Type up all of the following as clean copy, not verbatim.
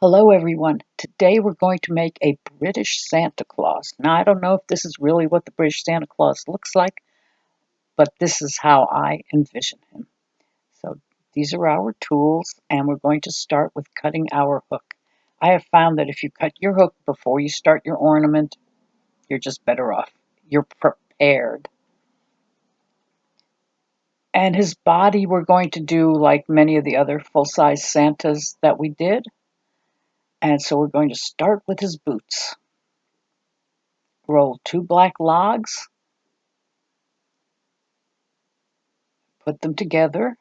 Hello everyone. Today we're going to make a British Santa Claus. Now I don't know if this is really what the British Santa Claus looks like, but this is how I envision him. So these are our tools and we're going to start with cutting our hook. I have found that if you cut your hook before you start your ornament, you're just better off. You're prepared. And his body we're going to do like many of the other full-size Santas that we did. And so we're going to start with his boots. Roll 2 black logs, put them together,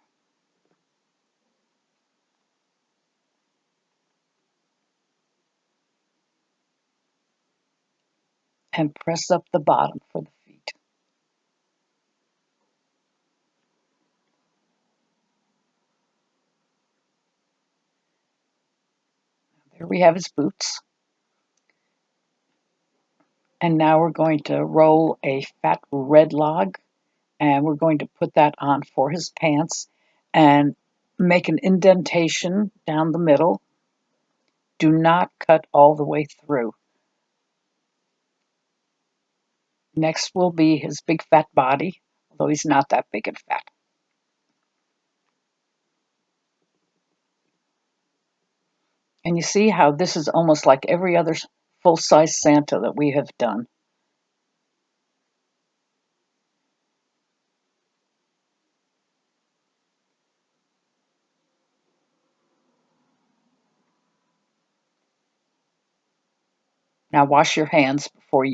and press up the bottom for the feet. There we have his boots. And now we're going to roll a fat red log, and we're going to put that on for his pants and make an indentation down the middle. Do not cut all the way through. Next will be his big fat body, although he's not that big and fat. And you see how this is almost like every other full-size Santa that we have done. Now wash your hands before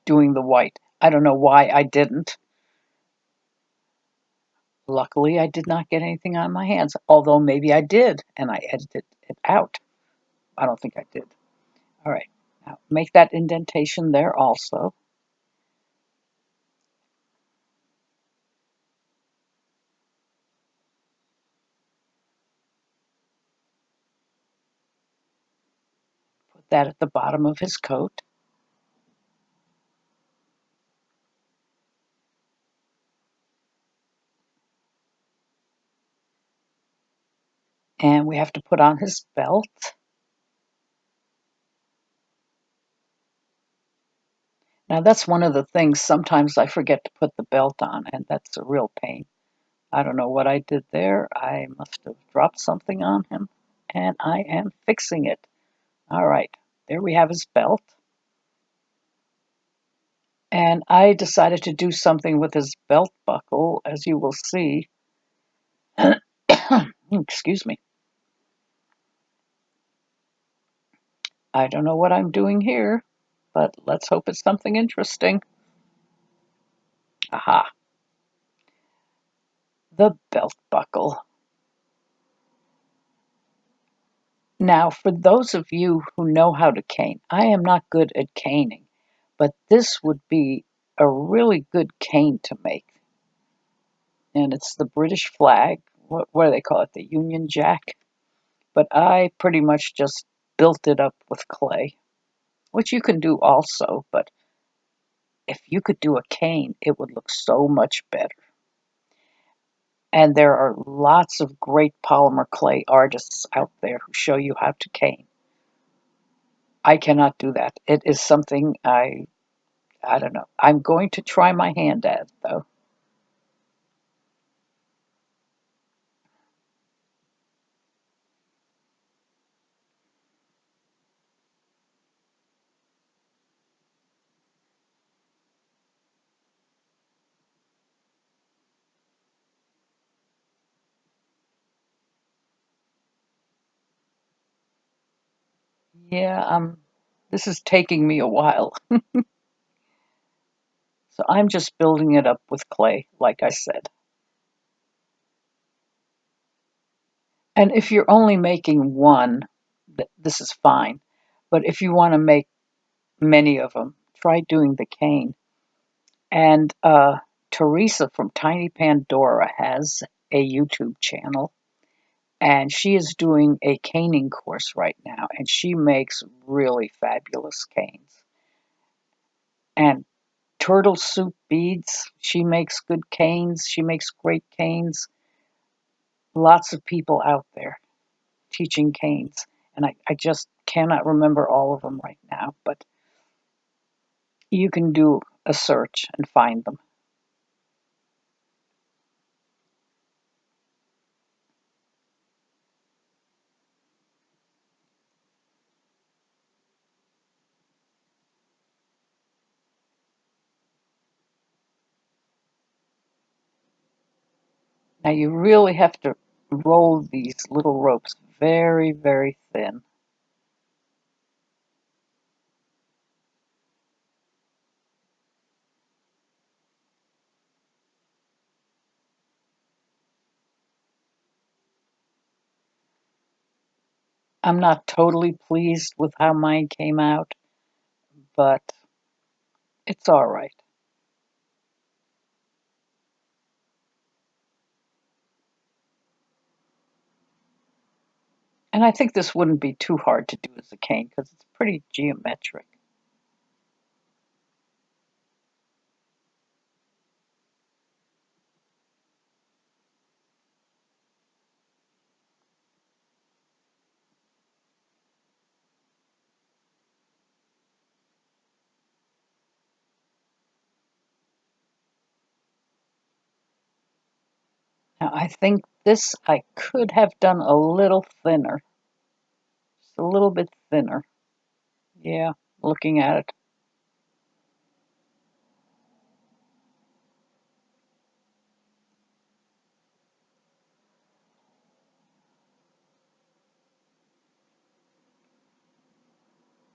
doing the white. I don't know why I didn't. Luckily, I did not get anything on my hands, although maybe I did, and I edited it out. I don't think I did. All right, now make that indentation there also. Put that at the bottom of his coat. And we have to put on his belt. Now that's one of the things, sometimes I forget to put the belt on, and that's a real pain. I don't know what I did there. I must have dropped something on him, and I am fixing it. All right, there we have his belt. And I decided to do something with his belt buckle, as you will see. Excuse me. I don't know what I'm doing here, but let's hope it's something interesting. Aha. The belt buckle. Now, for those of you who know how to cane, I am not good at caning, but this would be a really good cane to make. And it's the British flag. What do they call it? The Union Jack. But I pretty much just built it up with clay, which you can do also, but if you could do a cane, it would look so much better. And there are lots of great polymer clay artists out there who show you how to cane. I cannot do that. It is something I don't know. I'm going to try my hand at it, though. Yeah, this is taking me a while. So I'm just building it up with clay, like I said. And if you're only making one, this is fine. But if you want to make many of them, try doing the cane. And Teresa from Tiny Pandora has a YouTube channel, and she is doing a caning course right now, and she makes really fabulous canes. And turtle soup beads, she makes good canes. She makes great canes. Lots of people out there teaching canes. and I just cannot remember all of them right now, but you can do a search and find them. Now you really have to roll these little ropes very, very thin. I'm not totally pleased with how mine came out, but it's all right. And I think this wouldn't be too hard to do as a cane because it's pretty geometric. Now I think this I could have done a little thinner, just a little bit thinner. Yeah, looking at it.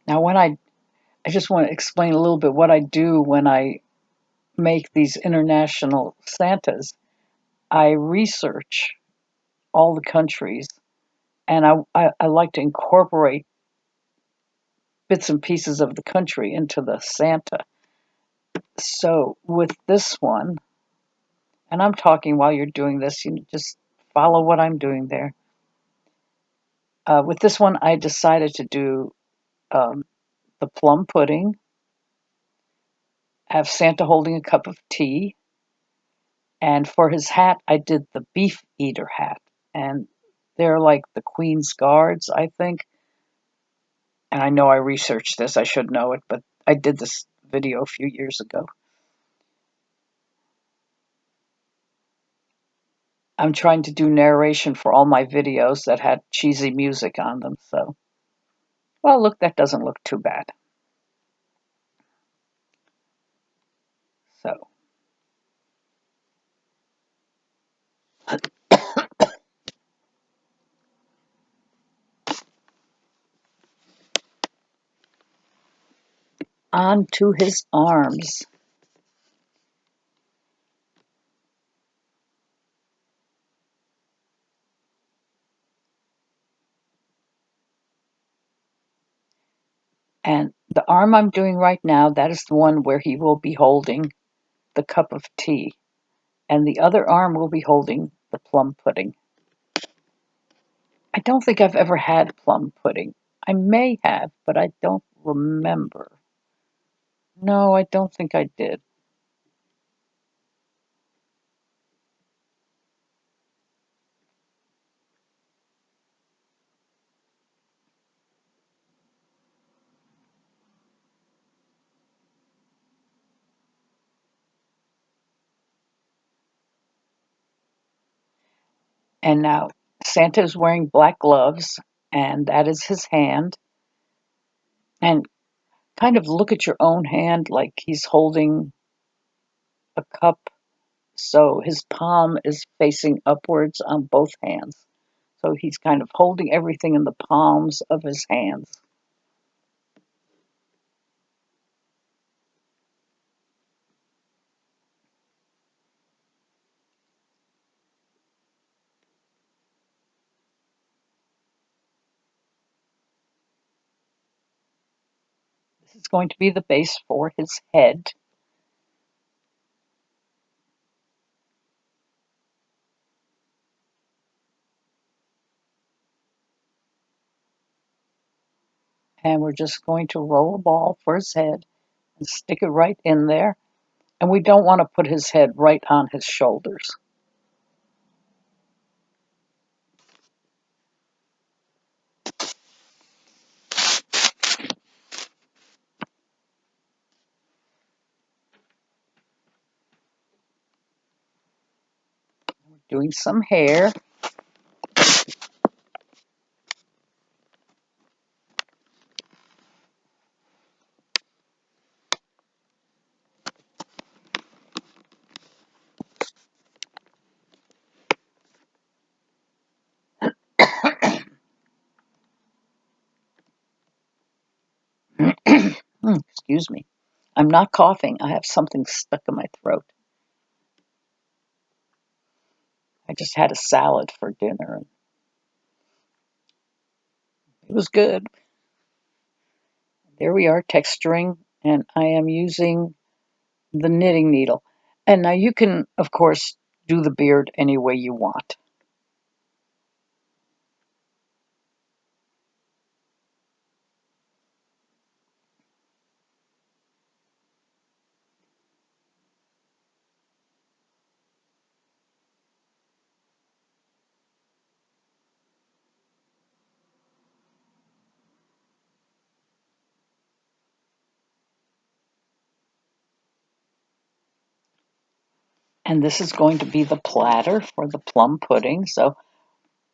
Now I just want to explain a little bit what I do when I make these international Santas. I research all the countries, and I like to incorporate bits and pieces of the country into the Santa. So with this one, and I'm talking while you're doing this, you just follow what I'm doing there. With this one, I decided to do um, the plum pudding, have Santa holding a cup of tea, and for his hat, I did the Beefeater hat. And they're like the Queen's Guards, I think. And I know I researched this, I should know it, but I did this video a few years ago. I'm trying to do narration for all my videos that had cheesy music on them, so. Well, look, that doesn't look too bad. So, on to his arms. And the arm I'm doing right now, that is the one where he will be holding the cup of tea. And the other arm will be holding the plum pudding. I don't think I've ever had plum pudding. I may have, but I don't remember. No, I don't think I did. And now Santa is wearing black gloves, and that is his hand. And kind of look at your own hand like he's holding a cup. So his palm is facing upwards on both hands. So he's kind of holding everything in the palms of his hands. This is going to be the base for his head. And we're just going to roll a ball for his head and stick it right in there. And we don't want to put his head right on his shoulders. Doing some hair. Excuse me. I'm not coughing. I have something stuck in my throat. I just had a salad for dinner and it was good. There we are texturing, and I am using the knitting needle. And now you can, of course, do the beard any way you want. And this is going to be the platter for the plum pudding. So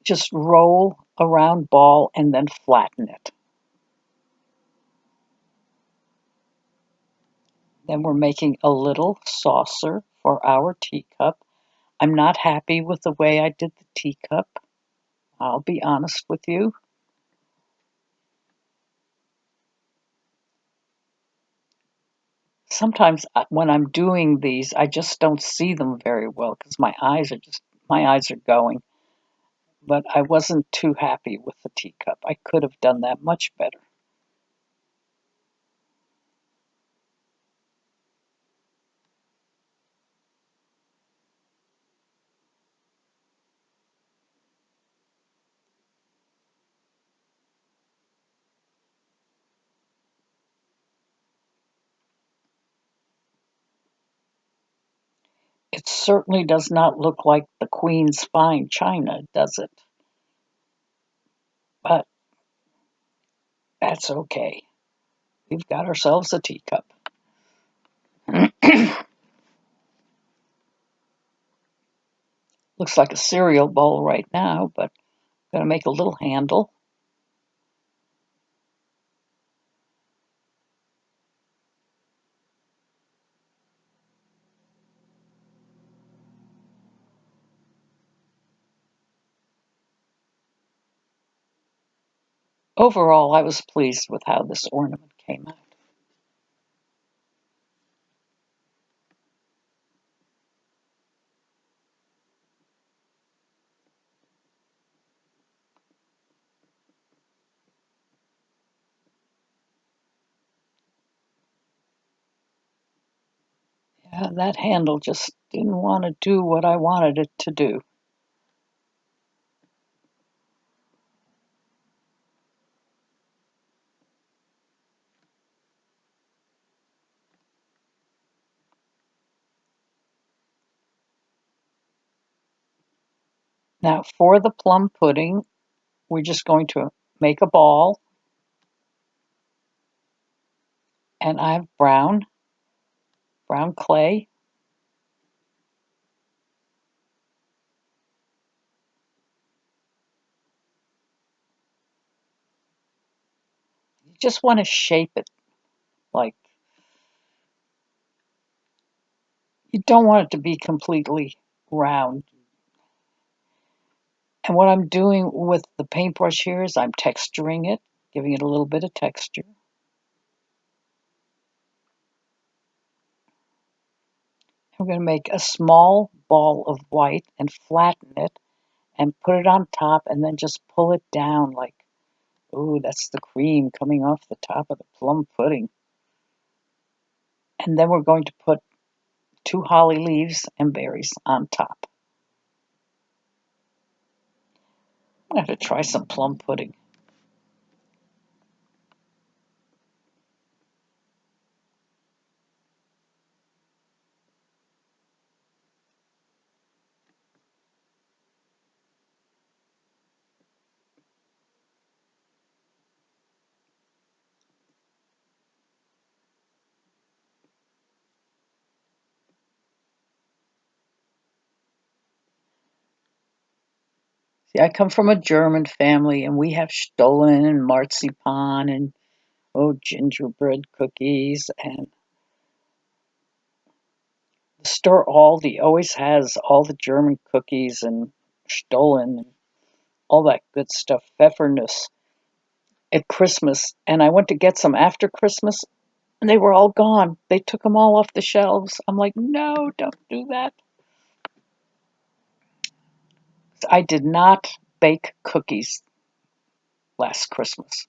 just roll a round ball and then flatten it. Then we're making a little saucer for our teacup. I'm not happy with the way I did the teacup. I'll be honest with you. Sometimes when I'm doing these, I just don't see them very well because my eyes are going. But I wasn't too happy with the teacup. I could have done that much better. It certainly does not look like the Queen's fine china, does it? But that's okay. We've got ourselves a teacup. Looks like a cereal bowl right now, but I'm going to make a little handle. Overall, I was pleased with how this ornament came out. Yeah, that handle just didn't want to do what I wanted it to do. Now, for the plum pudding, we're just going to make a ball, and I have brown clay. You just want to shape it like you don't want it to be completely round. And what I'm doing with the paintbrush here is I'm texturing it, giving it a little bit of texture. I'm going to make a small ball of white and flatten it and put it on top and then just pull it down like, ooh, that's the cream coming off the top of the plum pudding. And then we're going to put 2 holly leaves and berries on top. I'm going to have to try some plum pudding. See, I come from a German family, and we have Stollen and marzipan and gingerbread cookies, and the store Aldi always has all the German cookies and Stollen and all that good stuff, Pfeffernuss at Christmas. And I went to get some after Christmas, and they were all gone. They took them all off the shelves. I'm like, no, don't do that. I did not bake cookies last Christmas.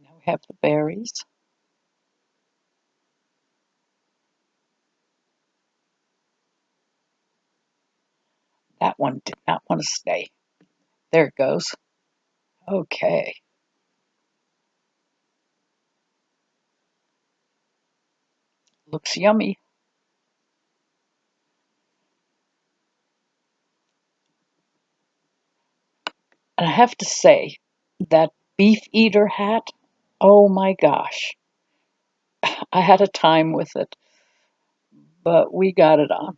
Now we have the berries. That one did not want to stay. There it goes. Okay. Looks yummy. And I have to say, that Beefeater hat, oh my gosh. I had a time with it, but we got it on.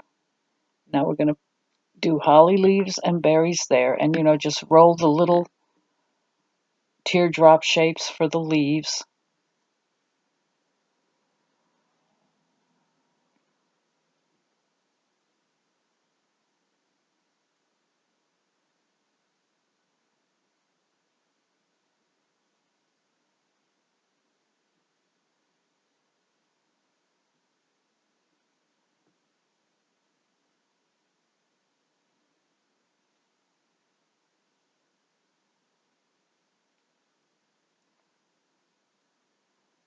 Now we're going to do holly leaves and berries there, and just roll the little teardrop shapes for the leaves.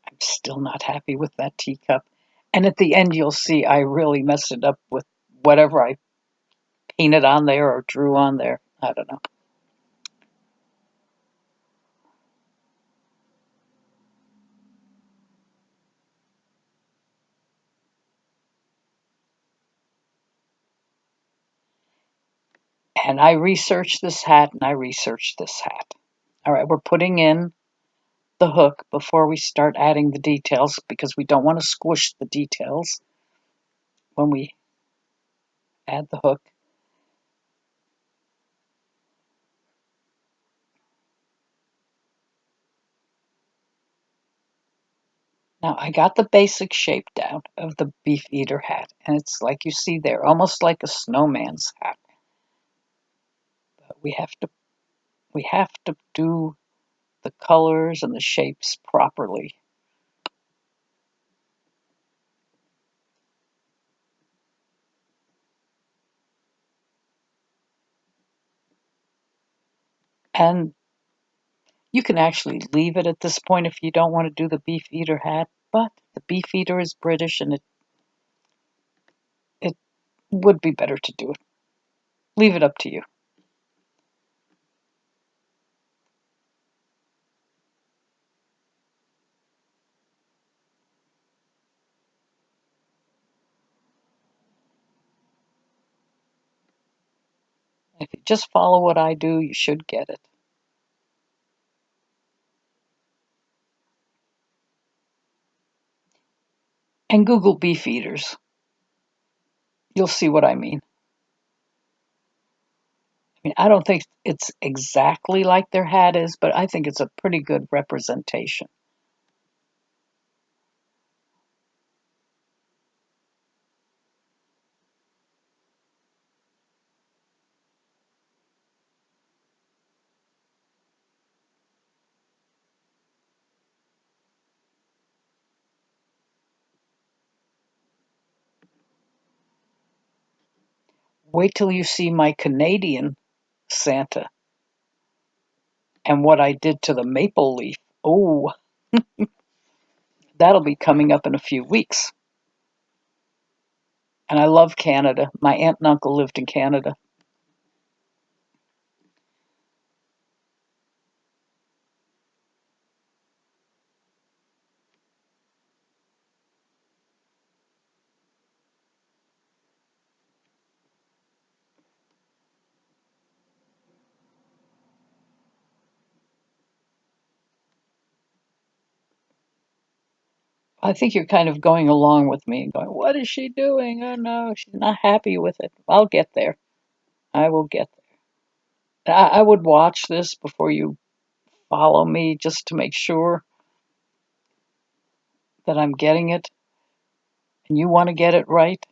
I'm still not happy with that teacup. And at the end, you'll see I really messed it up with whatever I painted on there or drew on there. I don't know. And I researched this hat and I researched this hat. All right, we're putting in the hook before we start adding the details because we don't want to squish the details when we add the hook. Now I got the basic shape down of the Beefeater hat, and it's like you see there, almost like a snowman's hat. But we have to do the colors and the shapes properly. And you can actually leave it at this point if you don't want to do the Beefeater hat, but the Beefeater is British and it would be better to do it. Leave it up to you. If you just follow what I do, you should get it. And Google Beefeaters. You'll see what I mean. I mean, I don't think it's exactly like their hat is, but I think it's a pretty good representation. Wait till you see my Canadian Santa and what I did to the maple leaf. Oh, that'll be coming up in a few weeks. And I love Canada. My aunt and uncle lived in Canada. I think you're kind of going along with me and going, what is she doing? Oh no, she's not happy with it. I'll get there. I will get there. I would watch this before you follow me just to make sure that I'm getting it and you want to get it right.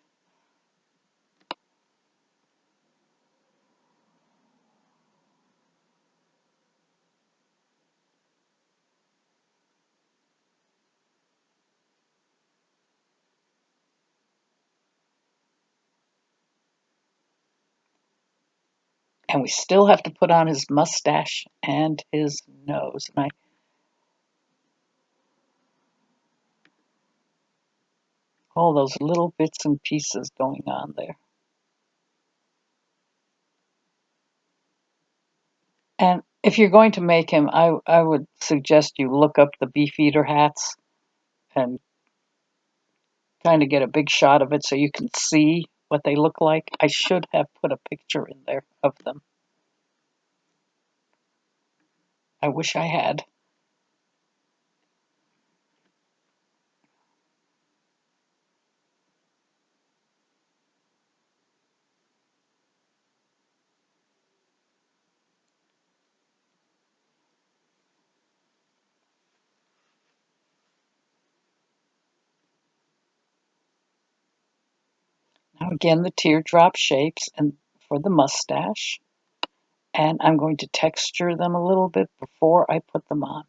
And we still have to put on his mustache and his nose. And all those little bits and pieces going on there. And if you're going to make him, I would suggest you look up the Beefeater hats and kind of get a big shot of it so you can see what they look like. I should have put a picture in there of them. I wish I had. Now again, the teardrop shapes and for the mustache. And I'm going to texture them a little bit before I put them on.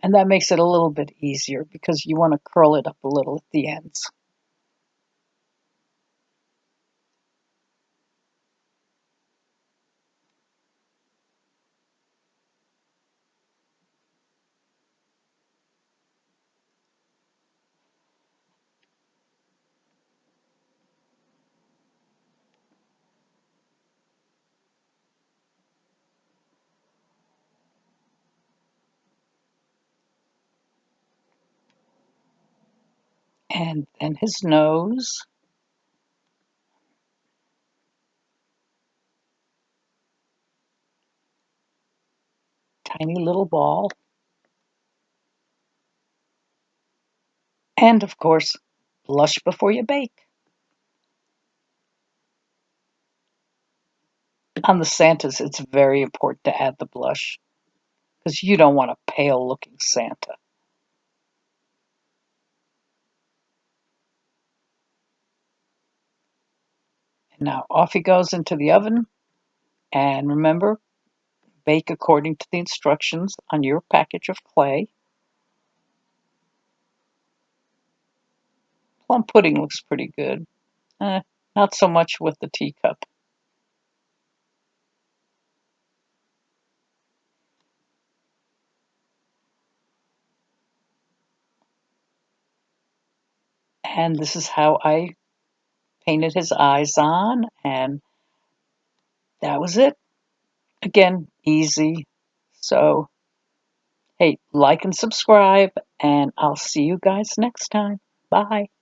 And that makes it a little bit easier because you want to curl it up a little at the ends. And then his nose. Tiny little ball. And of course, blush before you bake. On the Santas, it's very important to add the blush because you don't want a pale looking Santa. And now off he goes into the oven. And remember, bake according to the instructions on your package of clay. Plum pudding looks pretty good. Eh, not so much with the teacup. And this is how I painted his eyes on, and that was it. Again, easy. So, hey, like and subscribe, and I'll see you guys next time. Bye.